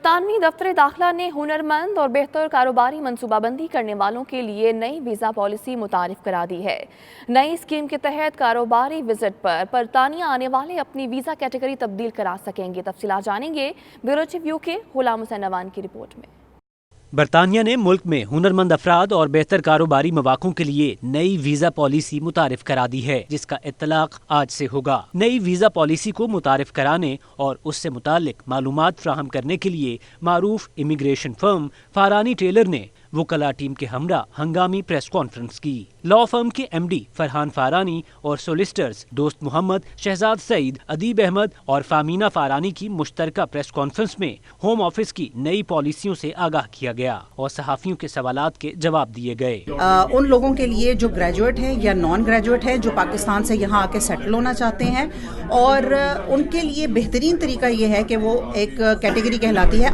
برطانوی دفتر داخلہ نے ہنرمند اور بہتر کاروباری منصوبہ بندی کرنے والوں کے لیے نئی ویزا پالیسی متعارف کرا دی ہے۔ نئی اسکیم کے تحت کاروباری وزٹ پر برطانیہ آنے والے اپنی ویزا کیٹیگری تبدیل کرا سکیں گے۔ تفصیلات جانیں گے بیورو چیف یوکے غلام حسین نوان کی رپورٹ میں۔ برطانیہ نے ملک میں ہنرمند افراد اور بہتر کاروباری مواقع کے لیے نئی ویزا پالیسی متعارف کرا دی ہے، جس کا اطلاق آج سے ہوگا۔ نئی ویزا پالیسی کو متعارف کرانے اور اس سے متعلق معلومات فراہم کرنے کے لیے معروف امیگریشن فرم فارانی ٹیلر نے وکلاء ٹیم کے ہمراہ ہنگامی پریس کانفرنس کی۔ لا فرم کے ایم ڈی فرحان فارانی اور سولیسٹرز دوست محمد، شہزاد سعید، ادیب احمد اور فامینہ فارانی کی مشترکہ پریس کانفرنس میں ہوم آفس کی نئی پالیسیوں سے آگاہ کیا گیا اور صحافیوں کے سوالات کے جواب دیے گئے۔ ان لوگوں کے لیے جو گریجویٹ ہیں یا نان گریجویٹ ہیں، جو پاکستان سے یہاں آ کے سیٹل ہونا چاہتے ہیں، اور ان کے لیے بہترین طریقہ یہ ہے کہ وہ ایک کیٹیگری کہلاتی ہے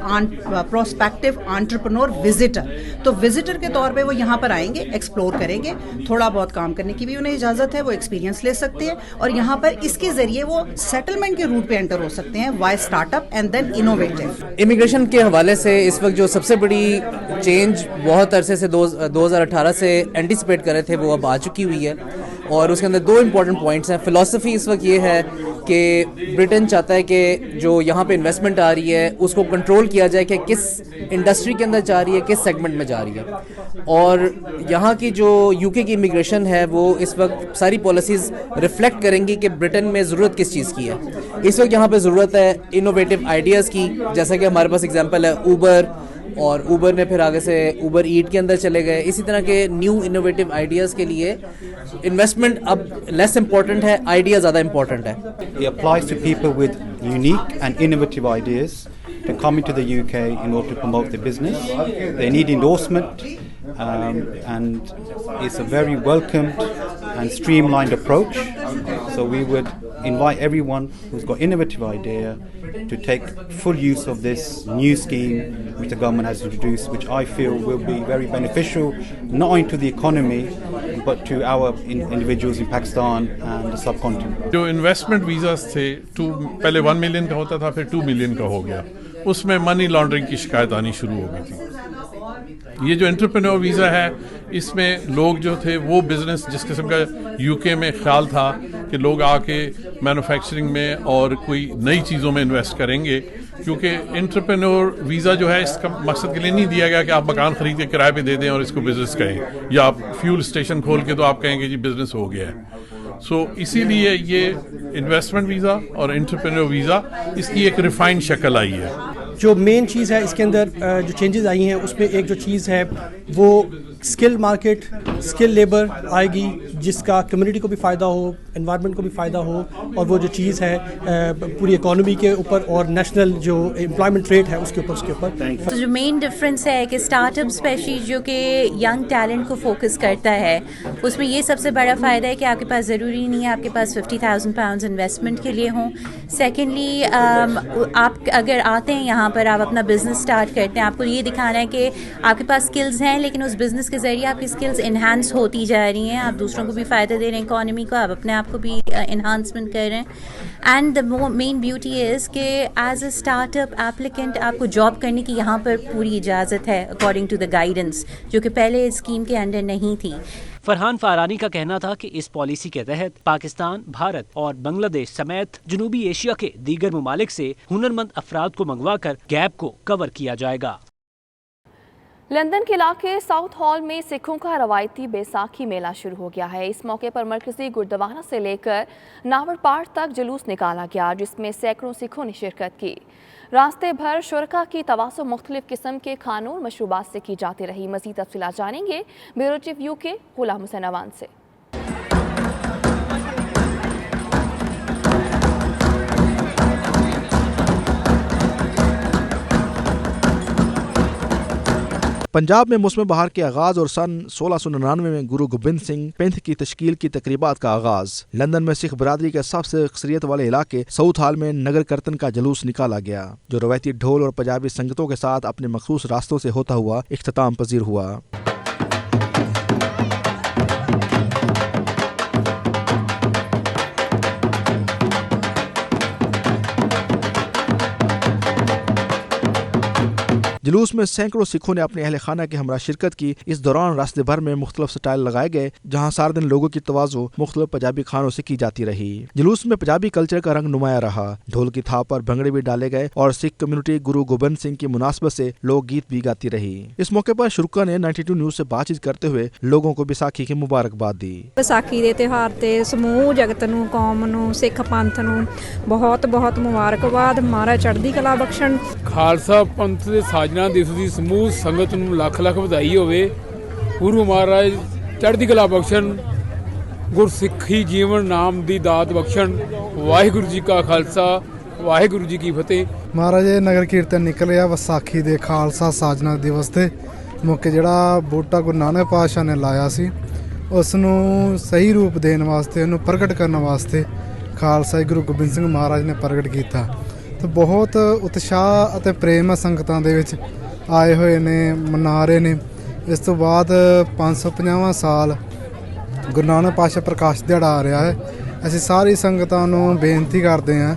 پروسپیکٹو انٹرپرنور وزٹر۔ تو وزٹر کے طور پہ وہ یہاں پر آئیں گے، ایکسپلور کریں گے، تھوڑا بہت کام کرنے کی بھی انہیں اجازت ہے، وہ ایکسپیرینس لے سکتے ہیں اور یہاں پر اس کے ذریعے وہ سیٹلمنٹ کے روٹ پہ انٹر ہو سکتے ہیں، why start up and then innovative. Immigration کے حوالے سے اس وقت جو سب سے بڑی چینج بہت عرصے سے 2018 سے اینٹیسپیٹ کر رہے تھے وہ اب آ چکی ہوئی ہے، اور اس کے اندر دو امپورٹنٹ پوائنٹس ہیں۔ فلسفی اس وقت یہ ہے کہ برٹن چاہتا ہے کہ جو یہاں پہ انویسٹمنٹ آ رہی ہے اس کو کنٹرول کیا جائے کہ کس انڈسٹری کے اندر جا رہی ہے، کس سیگمنٹ میں جا رہی ہے، اور یہاں کی جو یو کے کی امیگریشن ہے وہ اس وقت ساری پالیسیز ریفلیکٹ کریں گی کہ برٹن میں ضرورت کس چیز کی ہے۔ اس وقت یہاں پہ ضرورت ہے انوویٹو آئیڈیاز کی، جیسا کہ ہمارے پاس اگزامپل ہے اوبر، اور اوبر نے پھر آگے سے اوبر ایٹ کے اندر چلے گئے۔ اسی طرح کے نیو انوویٹو آئیڈیاز کے لیے انویسٹمنٹ اب لیس امپورٹنٹ ہے، آئیڈیا زیادہ امپورٹنٹ ہے۔ It applies to people with unique and innovative ideas to come into the UK in order to promote their business. They need endorsement, and it's a very welcomed and streamlined approach. So we would invite everyone who's got innovative idea to take full use of this new scheme which the government has introduced, which I feel will be very beneficial not only to the economy but to our individuals in Pakistan and the subcontinent. جو investment visas تھے پہلے 1 million کا ہوتا تھا، پھر 2 million کا ہو گیا، اس میں منی لانڈرنگ کی شکایت آنی شروع ہو گئی تھی۔ یہ جو انٹرپرینور ویزا ہے، اس میں لوگ جو تھے وہ بزنس جس قسم کا یو کے میں خیال تھا کہ لوگ آ کے مینوفیکچرنگ میں اور کوئی نئی چیزوں میں انویسٹ کریں گے، کیونکہ انٹرپرینور ویزا جو ہے اس کا مقصد کے لیے نہیں دیا گیا کہ آپ مکان خرید کے کرائے پہ دے دیں اور اس کو بزنس کہیں، یا آپ فیول اسٹیشن کھول کے تو آپ کہیں گے جی بزنس ہو گیا ہے۔ سو اسی لیے یہ انویسٹمنٹ ویزا اور انٹرپرینور ویزا اس کی ایک ریفائنڈ شکل آئی ہے۔ جو مین چیز ہے اس کے اندر جو چینجز آئی ہیں اس میں ایک جو چیز ہے وہ اسکل مارکیٹ، اسکل لیبر آئے گی، جس کا کمیونٹی کو بھی فائدہ ہو، انوائرمنٹ کو بھی فائدہ ہو، اور وہ جو چیز ہے پوری اکانومی کے اوپر اور نیشنل جو امپلائمنٹ ریٹ ہے اس کے اوپر جو مین ڈفرینس ہے کہ اسٹارٹ اپ اسپیشلی جو کہ ینگ ٹیلنٹ کو فوکس کرتا ہے، اس میں یہ سب سے بڑا فائدہ ہے کہ آپ کے پاس ضروری نہیں ہے آپ کے پاس 50,000 پاؤنڈز انویسٹمنٹ کے لیے ہوں۔ سیکنڈلی آپ اگر آتے ہیں یہاں پر، آپ اپنا بزنس اسٹارٹ کرتے ہیں، آپ کو یہ دکھانا ہے کہ آپ کے پاس اسکلز ہیں، لیکن اس بزنس کے ذریعے آپ کی اسکلز انہانس ہوتی جا رہی ہیں، آپ دوسروں کو بھی فائدہ دے رہے ہیں، اکانومی کو، آپ اپنے آپ کو بھی انہانسمنٹ کر رہے ہیں۔ And the main beauty is کہ as a start up applicant آپ کو جاب کرنے کی یہاں پر پوری اجازت ہے اکارڈنگ ٹو دا گائیڈنس، جو کہ پہلے اسکیم کے انڈر نہیں تھی۔ فرحان فارانی کا کہنا تھا کہ اس پالیسی کے تحت پاکستان، بھارت اور بنگلہ دیش سمیت جنوبی ایشیا کے دیگر ممالک سے ہنرمند افراد کو منگوا کر گیپ کو کور کیا جائے گا۔ لندن کے علاقے ساؤتھ ہال میں سکھوں کا روایتی بیساکھی میلہ شروع ہو گیا ہے۔ اس موقع پر مرکزی گردوارہ سے لے کر ناور پاٹ تک جلوس نکالا گیا، جس میں سینکڑوں سکھوں نے شرکت کی۔ راستے بھر شرکاء کی تواصل مختلف قسم کے کھانوں اور مشروبات سے کی جاتی رہی۔ مزید تفصیلات جانیں گے بیورو چیف یوکے غلام حسین نوان سے۔ پنجاب میں موسم بہار کے آغاز اور سن 1699 میں گرو گوبند سنگھ پنتھ کی تشکیل کی تقریبات کا آغاز۔ لندن میں سکھ برادری کے سب سے اکثریت والے علاقے ساؤتھ ہال میں نگر کرتن کا جلوس نکالا گیا، جو روایتی ڈھول اور پنجابی سنگتوں کے ساتھ اپنے مخصوص راستوں سے ہوتا ہوا اختتام پذیر ہوا۔ जुलूस में सैकड़ों सिखों ने अपने अहल खाना के हमरा शिरकत की। इस दौरान रास्ते भर में मुख्तलिफ स्टाइल लगाए गए, जहाँ सारे दिन लोगों की तवाज़ो मुख्तलिफ पंजाबी खानों से की जाती रही। जुलूस में पंजाबी कल्चर का रंग नुमाया रहा। ढोल की थाप पर भंगड़े भी डाले गए और सिख कम्युनिटी गुरु गोबिंद सिंह की मुनासबत से लोकगीत भी गाती रही। इस मौके पर शुरुका ने 92 न्यूज़ से बातचीत करते हुए लोगों को बैसाखी की मुबारकबाद दी। बैसाखी के त्यौहार ते समूह जगत नूं, कौम नूं, सिख पंथ नूं बहुत बहुत मुबारकबाद। महाराज चढ़दी कला बख्शण। खालसा पंथ के साजना दिवस की समूह संगत नूं लख लख ਵਧਾਈ होवे। गुरु महाराज चढ़दी कला बख्शण, गुरसिੱਖੀ जीवन नाम की दात बख्शण। वाहिगुरू जी का खालसा, वाहिगुरू जी की फतेह। महाराज नगर कीर्तन निकलिया विसाखी दे खालसा साजना दिवस ते मौके ਜਿਹੜਾ ਬੂਟਾ ਗੁਰੂ ਨਾਨਕ ਪਾਤਸ਼ਾਹ ਨੇ ਲਾਇਆ ਸੀ ਉਸ ਨੂੰ ਸਹੀ ਰੂਪ ਦੇਣ ਵਾਸਤੇ, ਉਹਨੂੰ ਪ੍ਰਗਟ ਕਰਨ ਵਾਸਤੇ ਖਾਲਸਾ ਗੁਰੂ ਗੋਬਿੰਦ ਸਿੰਘ ਮਹਾਰਾਜ ਨੇ ਪ੍ਰਗਟ ਕੀਤਾ। ਤੇ ਬਹੁਤ ਉਤਸ਼ਾਹ ਅਤੇ ਪ੍ਰੇਮ ਸੰਗਤਾਂ ਦੇ ਵਿੱਚ ਆਏ ਹੋਏ ਨੇ, ਮਨਾ ਰਹੇ ਨੇ। ਇਸ ਤੋਂ ਬਾਅਦ 550ਵਾਂ ਸਾਲ ਗੁਰੂ ਨਾਨਕ ਪਾਤਸ਼ਾਹ ਪ੍ਰਕਾਸ਼ ਦਿਹਾੜਾ ਆ ਰਿਹਾ ਹੈ। ਅਸੀਂ ਸਾਰੀ ਸੰਗਤਾਂ ਨੂੰ ਬੇਨਤੀ ਕਰਦੇ ਹਾਂ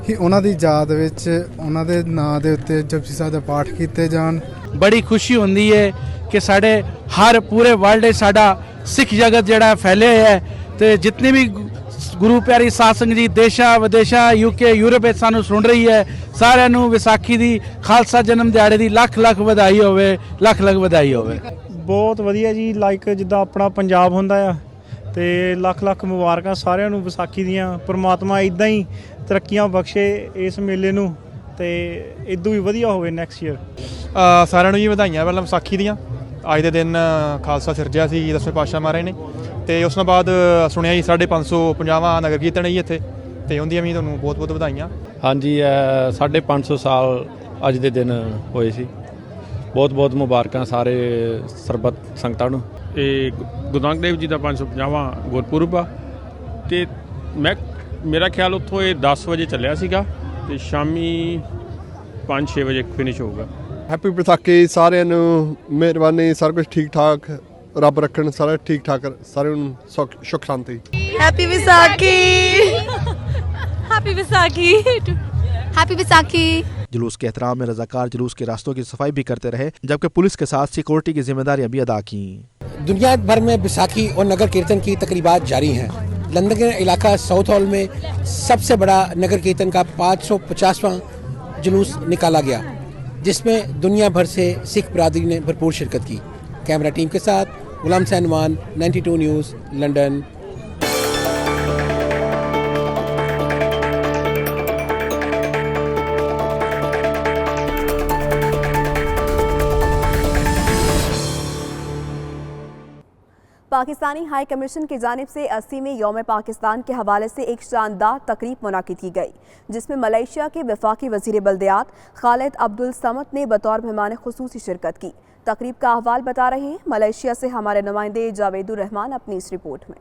ਕਿ ਉਹਨਾਂ ਦੀ ਯਾਦ ਵਿੱਚ ਉਹਨਾਂ ਦੇ ਨਾਂ ਦੇ ਉੱਤੇ ਜਪਜੀ ਸਾਹਿਬ ਦਾ ਪਾਠ ਕੀਤੇ ਜਾਣ। बड़ी खुशी होंदी है कि साढ़े हर पूरे वर्ल्ड साडा सिख जगत जड़ा फैले है तो जितने भी गुरु प्यारी साध संगत जी देशा विदेशा यूके यूरोप सानू सुन रही है, सारे नू विसाखी दी खालसा जन्म दिहाड़े दी लख लख ਵਧਾਈ होवे, लख लख ਵਧਾਈ होवे। ਬਹੁਤ ਵਧੀਆ ਜੀ, ਲਾਈਕ ਜਿੱਦਾਂ ਆਪਣਾ ਪੰਜਾਬ ਹੁੰਦਾ ਆ ਤੇ ਲੱਖ ਲੱਖ ਮੁਬਾਰਕਾਂ ਸਾਰਿਆਂ ਨੂੰ ਵਿਸਾਖੀ ਦੀਆਂ। ਪਰਮਾਤਮਾ ਇਦਾਂ ਹੀ ਤਰੱਕੀਆਂ ਬਖਸ਼ੇ ਇਸ ਮੇਲੇ ਨੂੰ ਤੇ ਇਦੋਂ ਵੀ ਵਧੀਆ ਹੋਵੇ ਨੈਕਸਟ ਈਅਰ। ਸਾਰਿਆਂ ਨੂੰ ਜੀ ਵਧਾਈਆਂ ਪਹਿਲਾਂ ਵਿਸਾਖੀ ਦੀਆਂ। ਅੱਜ ਦੇ ਦਿਨ ਖਾਲਸਾ ਸਿਰਜਿਆ ਸੀ 10ਵੇਂ ਪਾਤਸ਼ਾਹ ਮਹਾਰਾਜ ਨੇ, ਤੇ ਉਸ ਤੋਂ ਬਾਅਦ ਸੁਣਿਆ ਜੀ 550ਵਾਂ ਨਗਰ ਕੀਰਤਨ ਹੈ ਜੀ ਇੱਥੇ, ਤੇ ਉਹਦੀਆਂ ਵੀ ਤੁਹਾਨੂੰ ਬਹੁਤ ਬਹੁਤ ਵਧਾਈਆਂ। ਹਾਂਜੀ 550 ਸਾਲ ਅੱਜ ਦੇ ਦਿਨ ਹੋਏ ਸੀ। ਬਹੁਤ ਬਹੁਤ ਮੁਬਾਰਕਾਂ ਸਾਰੇ ਸਰਬੱਤ ਸੰਗਤਾਂ ਨੂੰ। ਇਹ ਗੁਰੂ ਨਾਨਕ ਦੇਵ ਜੀ ਦਾ 550ਵਾਂ ਗੁਰਪੁਰਬ ਆ, ਤੇ ਮੇਰਾ ਖਿਆਲ ਉੱਥੋਂ ਇਹ 10 ਵਜੇ ਚੱਲਿਆ ਸੀਗਾ ਤੇ ਸ਼ਾਮੀ 5-6 ਵਜੇ ਫਿਨਿਸ਼ ਹੋਊਗਾ। ਹੈਪੀ ਵਿਸਾਖੀ ਸਾਰਿਆਂ ਨੂੰ। ਮਿਹਰਬਾਨੀ, ਸਾਰਾ ਕੁਝ ਠੀਕ ਠਾਕ ਰੱਬ ਰੱਖਣ, ਸਾਰਾ ਠੀਕ ਠਾਕ, ਸਾਰਿਆਂ ਨੂੰ ਸੁੱਖ ਸ਼ਾਂਤੀ। Happy Vaisakhi, happy Vaisakhi, happy Vaisakhi. जुलूस के एहतराम में रजाकार जुलूस के रास्तों की सफाई भी करते रहे, जबकि पुलिस के साथ सिक्योरिटी की जिम्मेदारियां भी अदा की। दुनिया भर में बैसाखी और नगर कीर्तन की तकरीबात जारी हैं। लंदन के इलाका साउथ हॉल में सबसे बड़ा नगर कीर्तन का 550वां जुलूस निकाला गया, जिसमें दुनिया भर से सिख बरादरी ने भरपूर शिरकत की। कैमरा टीम के साथ गुलाम सैनवान, 92 news, London. Pakistani high commission की जानिब से 80वें यौम पाकिस्तान के हवाले से एक शानदार तकरीब मुनाकिद की गई, जिसमें मलेशिया के वफाकी वज़ीर बल्दियात खालिद अब्दुल समद ने बतौर मेहमान खुसूसी शिरकत की। तकरीब का अहवाल बता रहे हैं मलेशिया से हमारे नुमाइंदे जावेदुर रहमान अपनी इस रिपोर्ट में।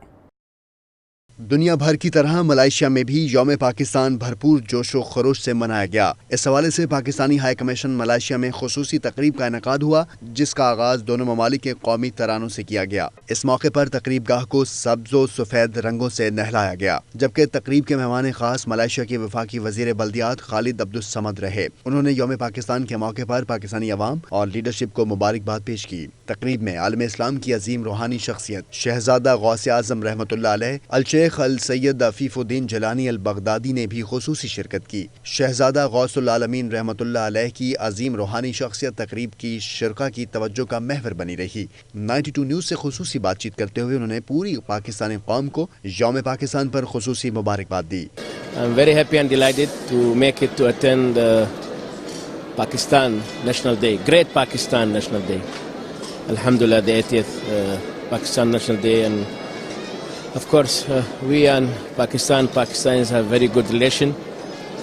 दुनिया भर की तरह मलेशिया में भी यौम पाकिस्तान भरपूर जोश व खरोश से मनाया गया। इस हवाले से पाकिस्तानी हाई कमीशन मलेशिया में खुसूसी तकरीब का इनेकाद हुआ, जिसका आगाज दोनों ममालिक के कौमी तरानों से किया गया। इस मौके पर तकरीब गाह को सब्ज व सफ़ेद रंगों से नहलाया गया, जबकि तकरीब के मेहमान खास मलेशिया के वफाकी वज़ीर बल्दियात खालिद अब्दुल समद रहे। उन्होंने यौम पाकिस्तान के मौके पर पाकिस्तानी अवाम और लीडरशिप को मुबारकबाद पेश की। तकरीब में आलम इस्लाम की अजीम रूहानी शख्सियत शहजादा गौसे आज़म रहमतुल्लाह अलैह अल शेख अल सैयद अफीफुद्दीन जलानी अल बगदादी ने भी खुसूसी शिरकत की। शहजादा गौसुल आलमीन रहमतुल्लाह अलैह की अजीम रूहानी शख्सियत तकरीब की शिरका की तवज्जो का महवर बनी रही। 92 न्यूज़ से खुसूसी बातचीत करते हुए उन्होंने पूरी पाकिस्तानी कौम को यौम पाकिस्तान पर खुसूसी मुबारकबाद दी। I'm very happy and delighted to make it to attend Pakistan National Day, Great Pakistan National Day. Alhamdulillah, the 80th Pakistan National Day, and of course we and Pakistanis have very good relation.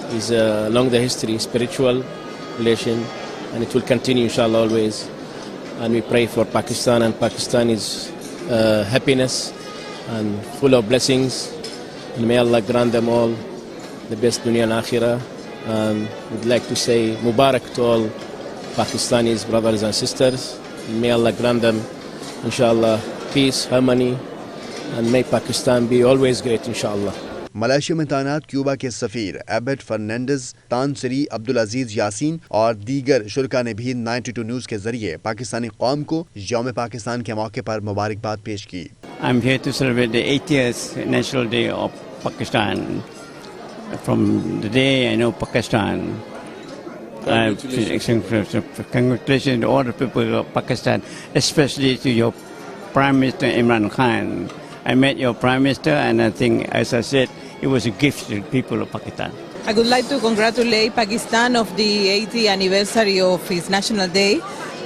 It's along the history, spiritual relation, and it will continue inshallah always. And we pray for Pakistan and Pakistanis happiness and full of blessings, and may Allah grant them all the best dunya and akhirah. And we'd like to say Mubarak to all Pakistanis brothers and sisters. May Allah grant them inshallah peace, harmony, and may Pakistan be always great inshallah. Malaysia में तैनात Cuba के सफीर Abbott Fernandes, तानसरी अब्दुल-अजीज Yasin और दीगर शुरका ने भी 92 news के जरिए पाकिस्तानी कौम को यौम पाकिस्तान के मौके पर मुबारकबाद पेश की। I'm here to celebrate the 80th National Day of Pakistan. From the day I know Pakistan, congratulations to all the people of Pakistan, especially to your Prime Minister Imran Khan. I met your Prime Minister and I think, as I said, it was a gift to the people of Pakistan. I would like to congratulate Pakistan of the 80th anniversary of its National Day.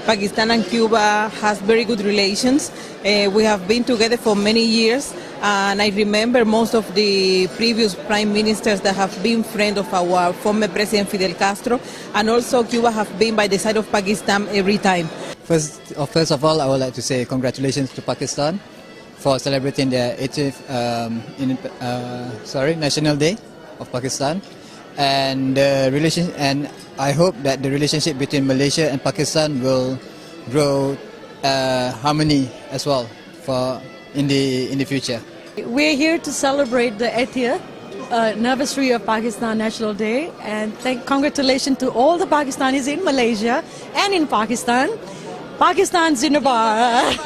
Pakistan and Cuba has very good relations. We have been together for many years, and I remember most of the previous prime ministers that have been friends of our former President Fidel Castro, and also Cuba have been by the side of Pakistan every time. First of all, I would like to say congratulations to Pakistan for celebrating their 80th National Day of Pakistan. And I hope that the relationship between Malaysia and Pakistan will grow harmony as well in the future. We're here to celebrate the 80th anniversary of Pakistan National Day, and congratulations to all the Pakistanis in Malaysia and in Pakistan. Pakistan Zindabad.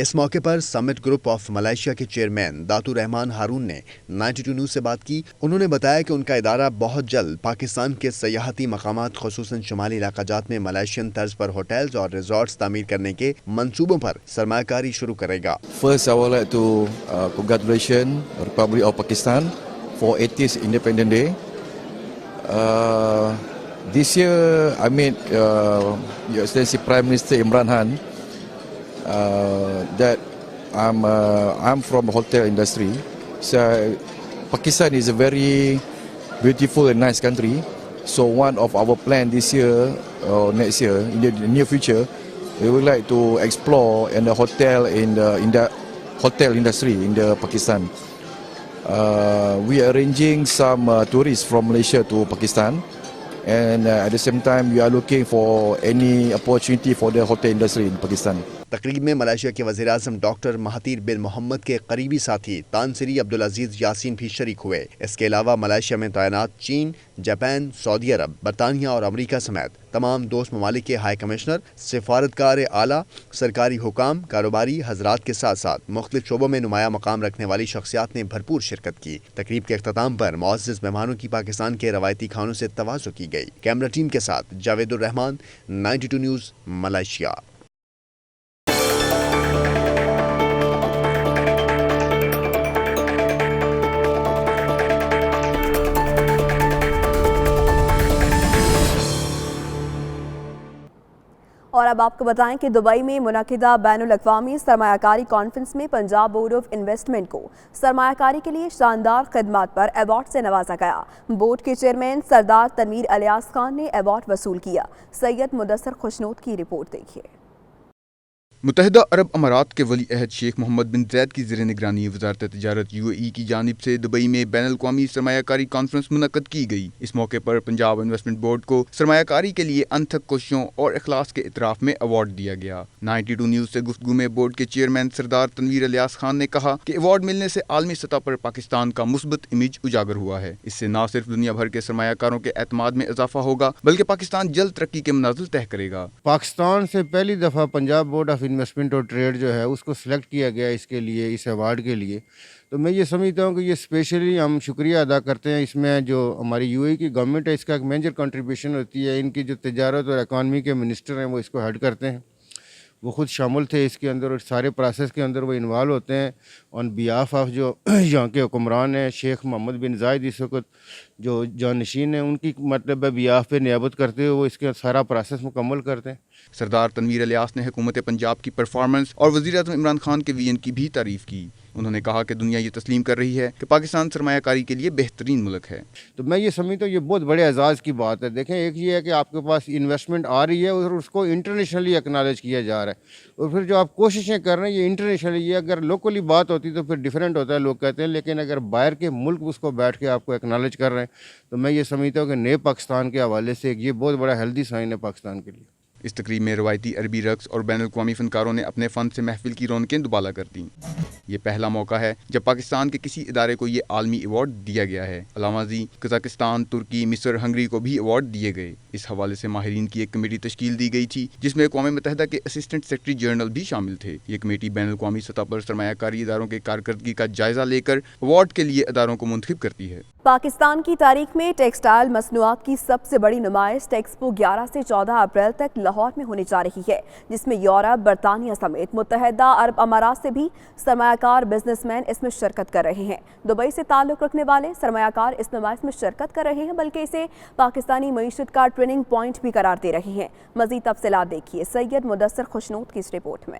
इस मौके पर summit group of Malaysia के chairman दातुर Rahman हारून ने 92 news से बात की। उन्होंने बताया कि उनका इदारा बहुत जल्द पाकिस्तान के सयाहती मकामात ख़ुसूसन शुमाली इलाक़ाजात में मलेशियन तर्ज पर होटल्स और रिजॉर्ट्स तामीर करने के मंसूबों पर सरमायाकारी शुरू करेगा। First, I would like to congratulate Republic of Pakistan for 80th Independence Day. This year, I met Your Excellency Prime Minister Imran Khan. That I'm from hotel industry. So Pakistan is a very beautiful and nice country. So one of our plan this year or next year, in the near future, we would like to explore in the hotel in the hotel industry in the Pakistan. We are arranging some tourists from Malaysia to Pakistan. And at the same time, we are looking for any opportunity for the hotel industry in Pakistan. तकरीब में Malaysia के वज़ीर-ए-आज़म doctor Mahathir बिन मोहम्मद के करीबी साथी तानसरी अब्दुल-अजीज यासीन भी शरीक हुए। इसके अलावा मलेशिया में तैनात चीन, जापान, सऊदी अरब, बरतानिया और अमेरिका समेत तमाम दोस्त ममालिक के हाई कमिश्नर, सिफारतकार आला, सरकारी हुकाम, कारोबारी हजरात के साथ साथ मुख्तलिफ शोबों में नुमाया मकाम रखने वाली शख्सियात ने भरपूर शिरकत की। तकरीब के अख्ताम पर मुअज़्ज़ज़ मेहमानों की पाकिस्तान के रवायती खानों से तवाज़ुह की गई। कैमरा टीम के साथ जावेदुर रहमान, 92 न्यूज़, मलेशिया। और अब आपको बताएं कि दुबई में मुनक़िदा बैनुल अक़वामी सरमायाकारी कॉन्फ्रेंस में पंजाब बोर्ड ऑफ इन्वेस्टमेंट को सरमायाकारी के लिए शानदार खिदमत पर अवार्ड से नवाजा गया। बोर्ड के चेयरमैन सरदार तनवीर अलियास खान ने अवार्ड वसूल किया। सैयद मुदस्सर खुशनूद की रिपोर्ट देखिए। मुत्तहिदा अरब अमारात के वली अहद शेख मोहम्मद बिन ज़ैद की ज़ेर निगरानी वज़ारत तिजारत UAE की जानिब से दुबई में बैनुल-अक़वामी सरमायाकारी कॉन्फ्रेंस मुनक़्क़द की गई। इस मौके पर पंजाब इन्वेस्टमेंट बोर्ड को सरमायाकारी के लिए अनथक कोशिशों और इखलास के इतराफ़ में अवार्ड दिया गया। 92 न्यूज़ से गुफ्तगू में बोर्ड के चेयरमैन सरदार तनवीर अलियास खान ने कहा कि अवार्ड मिलने से आलमी सतह पर पाकिस्तान का मुस्बत इमेज उजागर हुआ है। इससे न सिर्फ दुनिया भर के सरमायाकारों के एतमाद में इजाफा होगा बल्कि पाकिस्तान जल्द तरक्की के मनाज़िल तय करेगा। पाकिस्तान से पहली दफ़ा पंजाब बोर्ड ऑफ इन्वेस्टमेंट और ट्रेड जो है उसको सिलेक्ट किया गया इसके लिए, इस अवार्ड के लिए। तो मैं ये समझता हूँ कि ये स्पेशली हम शुक्रिया अदा करते हैं। इसमें जो हमारी UAE की गवर्नमेंट है इसका एक मेजर कंट्रीब्यूशन होती है। इनकी जो तिजारत और इकॉनमी के मिनिस्टर हैं वो इसको हेड करते हैं, वो ख़ुद शामिल थे इसके अंदर और सारे प्रोसेस के अंदर वो इन्वॉल्व होते हैं ऑन बिहाफ ऑफ जो यहाँ के हुक्मरान हैं शेख मोहम्मद बिन ज़ायद इस वक्त जो जानशीन हैं उनकी मतलब बिहाफ पे नियाबत करते हुए वो इसके सारा प्रोसेस मुकम्मल करते हैं। सरदार तनवीर अलियास ने हुकूमत पंजाब की परफॉर्मेंस और वज़ीर-ए-आज़म इमरान खान के विजन की भी तारीफ़ की। उन्होंने कहा कि दुनिया ये तस्लीम कर रही है कि पाकिस्तान सरमायाकारी के लिए बेहतरीन मुल्क है। तो मैं ये समझता हूँ ये बहुत बड़े एजाज़ की बात है। देखें, एक ये है कि आपके पास इन्वेस्टमेंट आ रही है और उसको इंटरनेशनली एक्नॉलेज किया जा रहा है, और फिर जो आप कोशिशें कर रहे हैं ये इंटरनेशनली, ये अगर लोकली बात होती तो फिर डिफरेंट होता है, लोग कहते हैं, लेकिन अगर बाहर के मुल्क उसको बैठ के आपको एक्नॉलेज कर रहे हैं तो मैं ये समझता हूँ कि नए पाकिस्तान के हवाले से ये बहुत बड़ा हेल्दी साइन है पाकिस्तान के लिए। इस तकरीब में रवायती अरबी रक्स और बैनुल-अक़वामी फनकारों ने अपने फ़न से महफिल की रौनकें दुबाला कर दी। ये पहला मौका है जब पाकिस्तान के किसी इदारे को ये आलमी अवार्ड दिया गया है। अलामाजी, कजाकिस्तान, तुर्की, मिस्र, हंगरी को भी अवार्ड दिए गए। इस हवाले से माहिरीन की एक कमेटी तश्कील दी गई थी जिसमें अक़वाम मुत्तहिदा के असिस्टेंट सेक्रेटरी जनरल भी शामिल थे। ये कमेटी बैनुल-अक़वामी सतह पर सरमायाकारी इदारों के कारकर्दगी का जायजा लेकर अवार्ड के लिए इदारों को मुंतखब करती है। पाकिस्तान की तारीख में टेक्सटाइल मसनूआत की सबसे बड़ी नुमाइश टेक्सपो 11 से 14 अप्रैल तक लाहौर में होने जा रही है, जिसमें यूरोप, बरतानिया समेत मुत्तहिदा अरब अमारात से भी सरमायाकार बिजनेसमैन इसमें शिरकत कर रहे हैं। दुबई से ताल्लुक़ रखने वाले सरमायाकार इस नुमाइश में शिरकत कर रहे हैं, बल्कि इसे पाकिस्तानी मईशत का ट्रेनिंग पॉइंट भी करार दे रहे हैं। मज़ीद तफसीलात देखिए सैयद मुदस्सिर खुशनूद की इस रिपोर्ट में।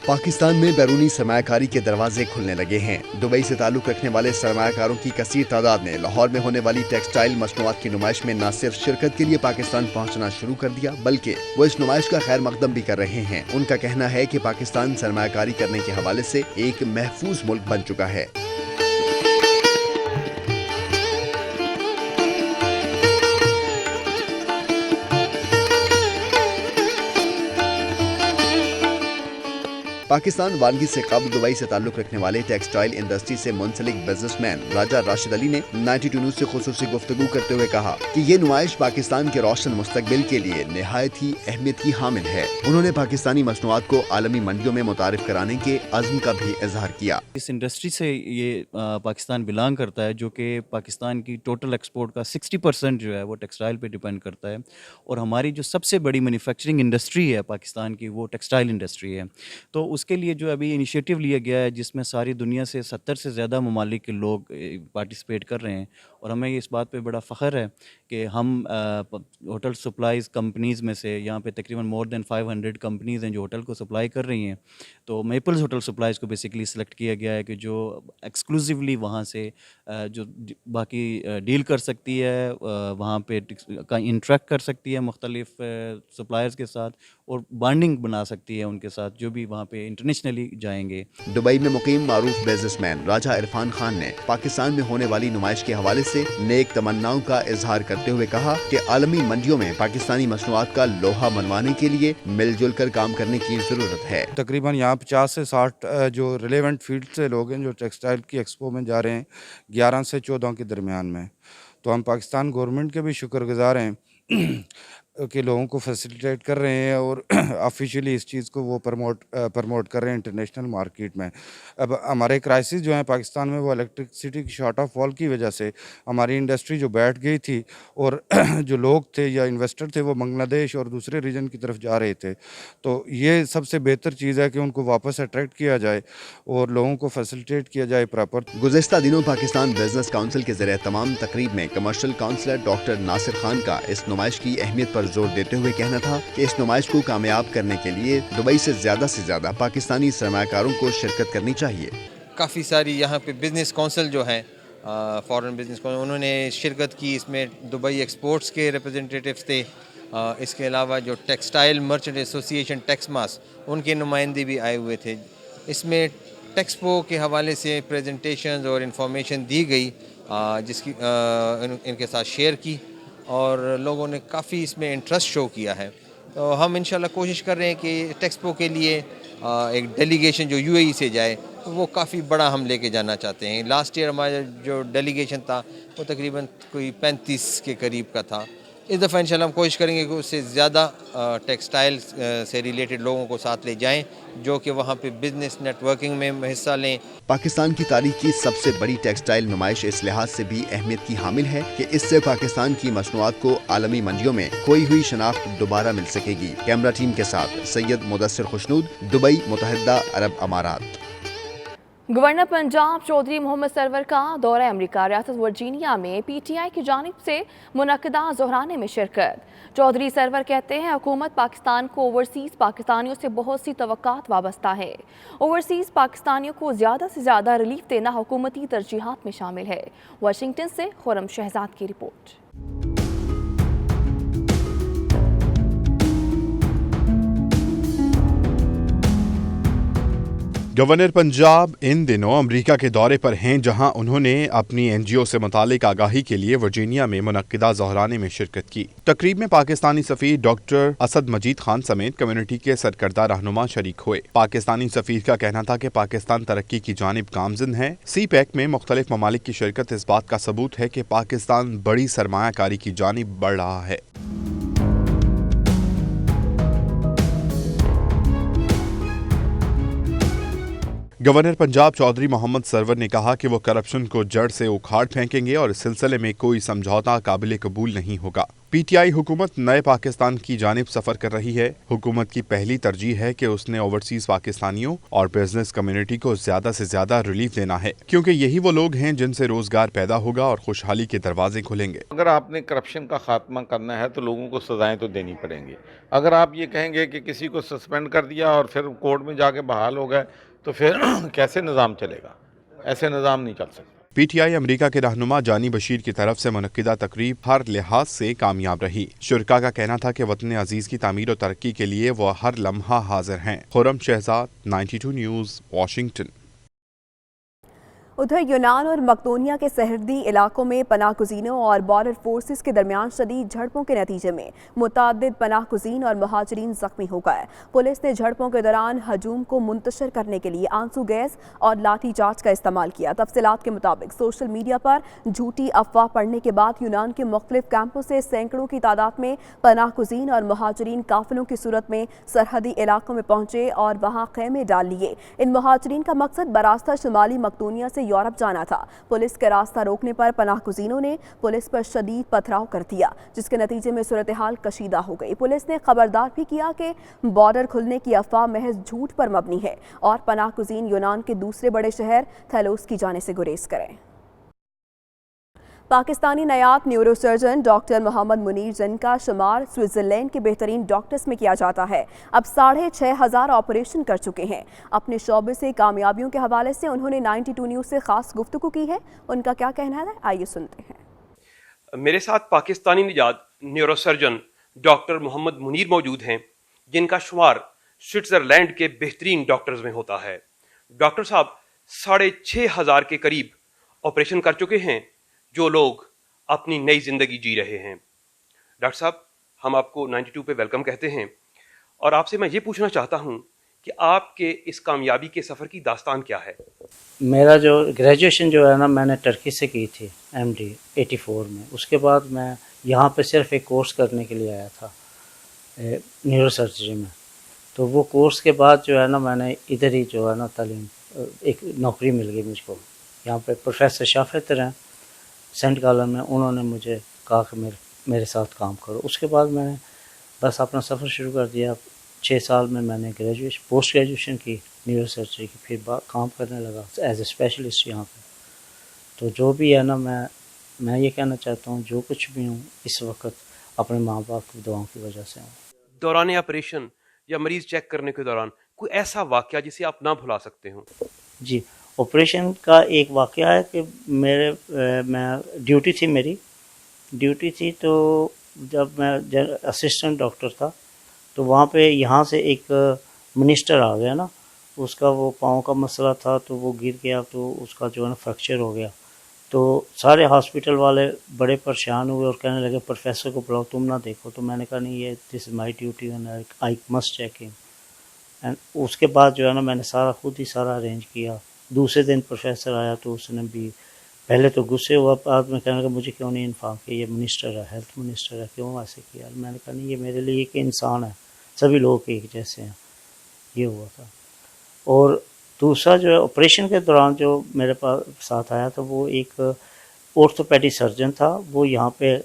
पाकिस्तान में बैरूनी सरमायाकारी के दरवाजे खुलने लगे हैं। दुबई से ताल्लुक़ रखने वाले सरमायाकारों की कसीर तादाद ने लाहौर में होने वाली टेक्सटाइल मसनूआत की नुमाइश में न सिर्फ शिरकत के लिए पाकिस्तान पहुंचना शुरू कर दिया, बल्कि वो इस नुमाइश का खैर मकदम भी कर रहे हैं। उनका कहना है कि पाकिस्तान सरमायाकारी करने के हवाले से एक महफूज मुल्क बन चुका है। पाकिस्तान वानगी से कबल दुबई से ताल्लुक़ रखने वाले टेक्सटाइल इंडस्ट्री से मुंसलिक बिजनेसमैन राजा राशिद अली ने 92 न्यूज़ से खुसूसी गुफ्तगू करते हुए कहा कि ये नुमाइश पाकिस्तान के रोशन मुस्तकबिल के लिए निहायत ही अहमियत की हामिल है। उन्होंने पाकिस्तानी मसनूआत को आलमी मंडियों में मुतारिफ कराने के अज़्म का भी इजहार किया। इस इंडस्ट्री से ये पाकिस्तान बिलोंग करता है, जो कि पाकिस्तान की टोटल एक्सपोर्ट का 60% जो है वो टेक्सटाइल पे डिपेंड करता है, और हमारी जो सबसे बड़ी मैन्युफैक्चरिंग इंडस्ट्री है पाकिस्तान की वो टेक्सटाइल इंडस्ट्री है। तो उसके लिए जो अभी इनिशिएटिव लिया गया है, जिसमें सारी दुनिया से 70 से ज़्यादा ममालिक के लोग पार्टिसिपेट कर रहे हैं, और हमें इस बात पे बड़ा फ़ख्र है कि हम होटल सप्लाईज़ कंपनीज़ में से यहाँ पे तकरीबन मोर देन 500 कंपनीज़ हैं जो होटल को सप्लाई कर रही हैं। तो मेपल्स होटल सप्लाईज़ को बेसिकली सिलेक्ट किया गया है कि जो एक्सक्लूसिवली वहाँ से जो बाकी डील कर सकती है, वहाँ पे का इंटरेक्ट कर सकती है मुख्तलिफ सप्लायर्स के साथ, और बॉन्डिंग बना सकती है उनके साथ जो भी वहाँ पे इंटरनेशनली जाएंगे। दुबई में मुकीम मारूफ बिजनेसमैन राजा इरफान खान ने पाकिस्तान में होने वाली नुमाइश के हवाले से नेक तमन्नाओं का इजहार करते हुए कहा कि आलमी मंडियों में पाकिस्तानी मसनूआत का लोहा मनवाने के लिए मिलजुल कर काम करने की जरूरत है। तकरीबन यहाँ 50 से 60 जो रिलेवेंट फील्ड से लोग हैं जो टेक्सटाइल की एक्सपो में जा रहे हैं 11 से 14 के दरमियान में। तो हम पाकिस्तान गवर्नमेंट के भी शुक्रगुजार हैं कि लोगों को फैसिलिटेट कर रहे हैं और ऑफिशियली इस चीज़ को वो प्रमोट कर रहे हैं इंटरनेशनल मार्केट में। अब हमारे क्राइसिस जो हैं पाकिस्तान में वो इलेक्ट्रिसिटी की शॉर्ट ऑफ फॉल की वजह से हमारी इंडस्ट्री जो बैठ गई थी, और जो लोग थे या इन्वेस्टर थे वो बांग्लादेश और दूसरे रीजन की तरफ जा रहे थे। तो ये सबसे बेहतर चीज़ है कि उनको वापस अट्रैक्ट किया जाए और लोगों को फैसिलिटेट किया जाए प्रॉपर। गुज़िश्ता दिनों पाकिस्तान बिजनेस काउंसिल के ज़रिए तमाम तकरीब में commercial counsellor doctor Nasir Khan का इस नुमाइश की अहमियत पर जोर देते हुए कहना था कि इस नुमाइश को कामयाब करने के लिए दुबई से ज्यादा पाकिस्तानी सरमायाकारों को शिरकत करनी चाहिए। काफ़ी सारी यहाँ पे बिजनेस काउंसिल जो हैं फॉरेन बिजनेस काउंसिल, उन्होंने शिरकत की। इसमें दुबई एक्सपोर्ट्स के रिप्रेजेंटेटिव्स थे, इसके अलावा जो टेक्सटाइल मर्चेंट एसोसिएशन टेक्समास उनके नुमाइंदे भी आए हुए थे। इसमें टेक्सपो के हवाले से प्रेजेंटेशंस और इन्फॉर्मेशन दी गई जिसकी इनके साथ शेयर की, और लोगों ने काफ़ी इसमें इंटरेस्ट शो किया है। तो हम इंशाल्लाह कोशिश कर रहे हैं कि टेक्सपो के लिए एक डेलीगेशन जो यूएई से जाए वो काफ़ी बड़ा हम लेके जाना चाहते हैं। लास्ट ईयर हमारा जो डेलीगेशन था वो तकरीबन कोई 35 के करीब का था। इस दफ़ा इंशाल्लाह हम कोशिश करेंगे कि उससे ज़्यादा टेक्सटाइल से रिलेटेड लोगों को साथ ले जाएं जो कि वहाँ पे बिजनेस नेटवर्किंग में हिस्सा लें। पाकिस्तान की तारीख की सबसे बड़ी टेक्सटाइल नुमाइश इस लिहाज से भी अहमियत की हामिल है कि इससे पाकिस्तान की मसनूआत को आलमी मंडियों में खोई हुई शनाख्त दोबारा मिल सकेगी। कैमरा टीम के साथ सैयद मुदस्सिर खुशनूद, दुबई, मुत्तहिदा अरब अमारात। गवर्नर पंजाब चौधरी मोहम्मद सरवर का दौरा अमरीका रियासत वर्जीनिया में PTI की जानिब से मुनक्किदा ज़ोहराने में शिरकत। चौधरी सरवर कहते हैं हुकूमत पाकिस्तान को ओवरसीज़ पाकिस्तानियों से बहुत सी तवक्कात वाबस्ता है। ओवरसीज़ पाकिस्तानियों को ज़्यादा से ज़्यादा रिलीफ देना हुकूमती तरजीहात में शामिल है। वाशिंगटन से खुरम शहजाद की रिपोर्ट। गवर्नर पंजाब इन दिनों अमेरिका के दौरे पर हैं, जहां उन्होंने अपनी एनजीओ से मुतालिक आगाही के लिए वर्जीनिया में मुनक्किदा ज़ोहराने में शिरकत की। तकरीब में पाकिस्तानी सफ़ीर डॉक्टर असद मजीद खान समेत कम्युनिटी के सरकर्दा रहनुमा शरीक हुए। पाकिस्तानी सफ़ीर का कहना था कि पाकिस्तान तरक्की की जानिब गामज़िन है। सी पैक में मुख्तलिफ ममालिक की शिरकत इस बात का सबूत है कि पाकिस्तान बड़ी सरमायाकारी की जानिब बढ़ रहा है। गवर्नर पंजाब चौधरी मोहम्मद सरवर ने कहा कि वो करप्शन को जड़ से उखाड़ फेंकेंगे और इस सिलसिले में कोई समझौता काबिल कबूल नहीं होगा। पीटीआई हुकूमत नए पाकिस्तान की जानिब सफर कर रही है। हुकूमत की पहली तरजीह है कि उसने ओवरसीज पाकिस्तानियों और बिजनेस कम्युनिटी को ज्यादा से ज्यादा रिलीफ देना है, क्योंकि यही वो लोग हैं जिनसे रोजगार पैदा होगा और खुशहाली के दरवाजे खुलेंगे। अगर आपने करप्शन का खात्मा करना है तो लोगों को सजाएं तो देनी पड़ेंगी। अगर आप ये कहेंगे कि किसी को सस्पेंड कर दिया और फिर कोर्ट में जाके बहाल हो गए तो फिर कैसे निज़ाम चलेगा? ऐसे निज़ाम नहीं चल सकता। पीटीआई अमेरिका के रहनुमा जानी बशीर की तरफ से मुनक्किदा तकरीब हर लिहाज से कामयाब रही। शुरका का कहना था कि वतन अजीज की तामीर और तरक्की के लिए वो हर लम्हा हाजिर हैं। Khurram Shahzad, 92 News, Washington. उधर यूनान और मकदोनिया के सरहदी इलाकों में पनाह गुज़ीनों और बॉर्डर फोर्सेस के दरमियान शदीद झड़पों के नतीजे में मुतअद्दिद पनाह गुज़ीन और महाजरीन जख्मी हो गए। पुलिस ने झड़पों के दौरान हजूम को मुंतशर करने के लिए आंसू गैस और लाठी चार्ज का इस्तेमाल किया। तफसीलात के मुताबिक सोशल मीडिया पर झूठी अफवाह पड़ने के बाद यूनान के मुख्तलिफ कैंपों से सैकड़ों की तादाद में पनाह गुज़ीन और महाजरीन काफिलों की सूरत में सरहदी इलाकों में पहुंचे और वहां खेमे डाल लिए। इन महाजरीन का मकसद बरास्ता शुमाली मकदोनिया से यूरोप जाना था। पुलिस के रास्ता रोकने पर पनाह गुज़ीनों ने पुलिस पर शदीद पथराव कर दिया, जिसके नतीजे में सूरत हाल कशीदा हो गई। पुलिस ने खबरदार भी किया कि बॉर्डर खुलने की अफवाह महज झूठ पर मबनी है और पनाह गुज़ीन यूनान के दूसरे बड़े शहर थैलोस की जाने से गुरेज करें। पाकिस्तानी नायाब न्यूरोसर्जन डॉक्टर मोहम्मद मुनीर, जिनका शुमार स्विट्ज़रलैंड के बेहतरीन डॉक्टर्स में किया जाता है, अब 6,500 ऑपरेशन कर चुके हैं। अपने शोबे से कामयाबियों के हवाले से उन्होंने 92 न्यूज़ से खास गुफ्तगू की है। उनका क्या कहना है, आइए सुनते हैं। मेरे साथ पाकिस्तानी निजात न्यूरोसर्जन डॉक्टर मोहम्मद मुनीर मौजूद हैं, जिनका शुमार स्विट्ज़रलैंड के बेहतरीन डॉक्टर्स में होता है। डॉक्टर साहब 6,500 के करीब ऑपरेशन कर चुके हैं, जो लोग अपनी नई जिंदगी जी रहे हैं। डॉक्टर साहब, हम आपको 92 पे वेलकम कहते हैं और आपसे मैं ये पूछना चाहता हूँ कि आपके इस कामयाबी के सफ़र की दास्तान क्या है? मेरा जो ग्रेजुएशन जो है ना, मैंने टर्की से की थी MD 84 में। उसके बाद मैं यहाँ पे सिर्फ एक कोर्स करने के लिए आया था न्यूरोसर्जरी में। तो वो कोर्स के बाद जो है ना, मैंने इधर ही जो है ना तालीम, एक नौकरी मिल गई मुझको। यहाँ पे प्रोफेसर शाफितर हैं सेंट कॉलोन में, उन्होंने मुझे कहा कि मेरे साथ काम करो। उसके बाद मैंने बस अपना सफ़र शुरू कर दिया। 6 साल में मैंने पोस्ट ग्रेजुएशन की न्यूरोसर्जरी की, फिर काम करने लगा एज ए स्पेशलिस्ट यहाँ पे। तो जो भी है ना, मैं ये कहना चाहता हूँ, जो कुछ भी हूँ इस वक्त अपने माँ बाप की दुआओं की वजह से हूँ। दौरान ऑपरेशन या मरीज़ चेक करने के दौरान कोई ऐसा वाक़या जिसे आप ना भुला सकते हो? जी, ऑपरेशन का एक वाक़या है कि मैं ड्यूटी थी, तो जब मैं असिस्टेंट डॉक्टर था, तो वहाँ पे यहाँ से एक मिनिस्टर आ गया ना, उसका वो पाँव का मसला था, तो वो गिर गया, तो उसका जो है ना फ्रैक्चर हो गया। तो सारे हॉस्पिटल वाले बड़े परेशान हुए और कहने लगे प्रोफेसर को बुलाओ, तुम ना देखो। तो मैंने कहा नहीं, ये this is my duty and I must check in. And उसके बाद जो है ना, मैंने खुद ही सारा अरेंज किया। दूसरे दिन प्रोफेसर आया तो उसने भी पहले तो गुस्से हुआ, बाद में कहने लगा मुझे क्यों नहीं इन्फॉर्म किया, ये मिनिस्टर है, हेल्थ मिनिस्टर है, क्यों ऐसे किया? मैंने कहा नहीं, ये मेरे लिए एक इंसान है, सभी लोग एक जैसे हैं। ये हुआ था। और दूसरा जो है, ऑपरेशन के दौरान जो मेरे पास साथ आया था, वो एक ऑर्थोपेडिक सर्जन था। वो यहाँ पे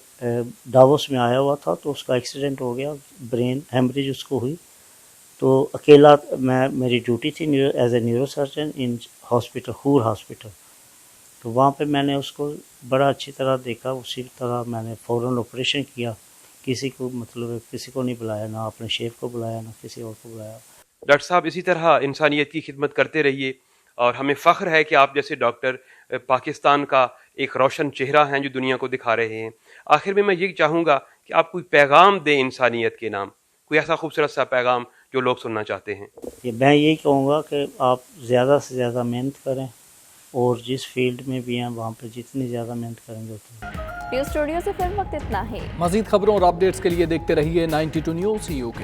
डावोस में आया हुआ था, तो उसका एक्सीडेंट हो गया, ब्रेन हेमरेज उसको हुई। तो अकेला मेरी ड्यूटी थी as a neurosurgeon in hospital, हूर हॉस्पिटल। तो वहाँ पे मैंने उसको बड़ा अच्छी तरह देखा। उसी तरह मैंने फ़ौरन ऑपरेशन किया। किसी को नहीं बुलाया, ना अपने शेफ को बुलाया, ना किसी और को बुलाया। डॉक्टर साहब, इसी तरह इंसानियत की खिदमत करते रहिए और हमें फ़ख्र है कि आप जैसे डॉक्टर पाकिस्तान का एक रोशन चेहरा हैं जो दुनिया को दिखा रहे हैं। आखिर में मैं ये चाहूँगा कि आप कोई पैगाम दें इंसानियत के नाम, कोई ऐसा खूबसूरत सा पैगाम جو لوگ سننا چاہتے ہیں. میں یہی کہوں گا کہ آپ زیادہ سے زیادہ محنت کریں اور جس فیلڈ میں بھی ہیں وہاں پہ جتنی زیادہ محنت کریں گے اتنا. نیوز اسٹوڈیو سے فی الوقت اتنا ہی. مزید خبروں اور اپڈیٹس کے لیے دیکھتے رہیے 92 نیوز UK.